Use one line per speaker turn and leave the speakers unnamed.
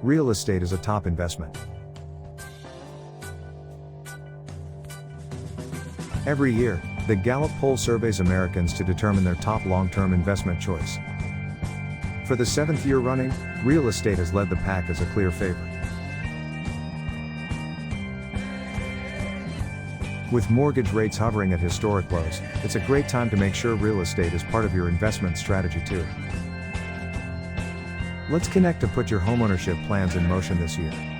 real estate is a top investment. Every year, the Gallup poll surveys Americans to determine their top long-term investment choice. For the 7th year running, real estate has led the pack as a clear favorite. With mortgage rates hovering at historic lows, it's a great time to make sure real estate is part of your investment strategy too. Let's connect to put your homeownership plans in motion this year.